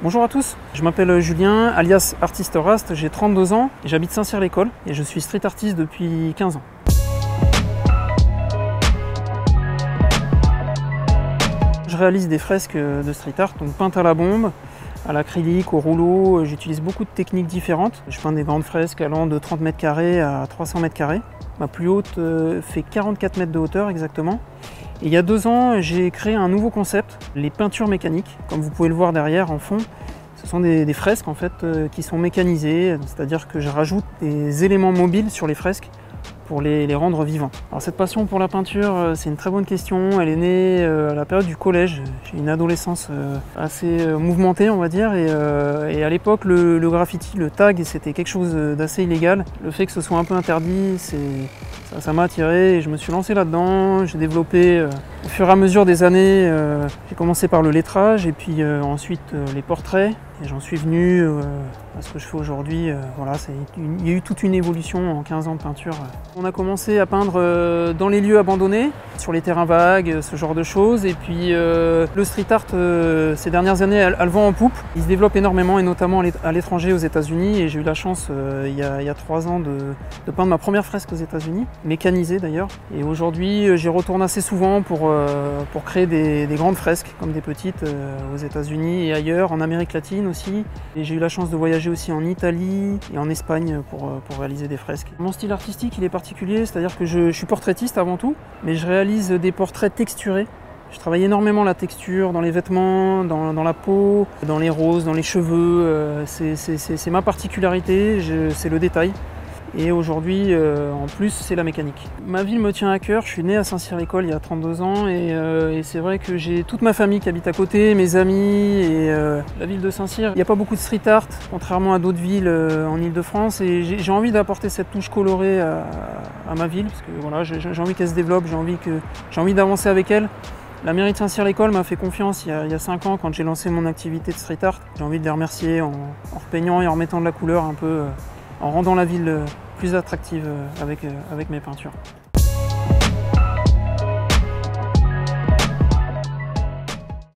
Bonjour à tous, je m'appelle Julien, alias Artiste Rast, j'ai 32 ans et j'habite Saint-Cyr-l'École et je suis street artiste depuis 15 ans. Je réalise des fresques de street art, donc peintes à la bombe, à l'acrylique, au rouleau. J'utilise beaucoup de techniques différentes. Je peins des grandes fresques allant de 30 mètres carrés à 300 mètres carrés. Ma plus haute fait 44 mètres de hauteur exactement. Et il y a 2 ans, j'ai créé un nouveau concept, les peintures mécaniques. Comme vous pouvez le voir derrière en fond, ce sont des fresques en fait, qui sont mécanisées, c'est-à-dire que je rajoute des éléments mobiles sur les fresques pour les rendre vivantes. Alors cette passion pour la peinture, c'est une très bonne question. Elle est née à la période du collège. J'ai une adolescence assez mouvementée, on va dire, et à l'époque, le graffiti, le tag, c'était quelque chose d'assez illégal. Le fait que ce soit un peu interdit, ça m'a attiré et je me suis lancé là-dedans. J'ai développé au fur et à mesure des années, j'ai commencé par le lettrage et puis ensuite les portraits. Et j'en suis venu à ce que je fais aujourd'hui. Voilà, il y a eu toute une évolution en 15 ans de peinture. On a commencé à peindre dans les lieux abandonnés, sur les terrains vagues, ce genre de choses. Et puis le street art, ces dernières années, elle vend en poupe. Il se développe énormément et notamment à l'étranger, aux États-Unis. Et j'ai eu la chance, il y a 3 ans, de peindre ma première fresque aux États-Unis, mécanisée d'ailleurs. Et aujourd'hui, j'y retourne assez souvent pour créer des grandes fresques, comme des petites, aux États-Unis et ailleurs, en Amérique latine aussi. Et j'ai eu la chance de voyager aussi en Italie et en Espagne pour réaliser des fresques. Mon style artistique, il est particulier, c'est-à-dire que je suis portraitiste avant tout, mais je réalise des portraits texturés. Je travaille énormément la texture dans les vêtements, dans la peau, dans les roses, dans les cheveux. C'est ma particularité, c'est le détail. Et aujourd'hui, en plus, c'est la mécanique. Ma ville me tient à cœur, je suis né à Saint-Cyr-l'École il y a 32 ans et c'est vrai que j'ai toute ma famille qui habite à côté, mes amis et la ville de Saint-Cyr. Il n'y a pas beaucoup de street art, contrairement à d'autres villes en Ile-de-France, et j'ai envie d'apporter cette touche colorée à ma ville, parce que voilà, j'ai envie qu'elle se développe, j'ai envie d'avancer avec elle. La mairie de Saint-Cyr-l'École m'a fait confiance il y a 5 ans quand j'ai lancé mon activité de street art. J'ai envie de les remercier en repeignant et en remettant de la couleur un peu, en rendant la ville plus attractive avec mes peintures.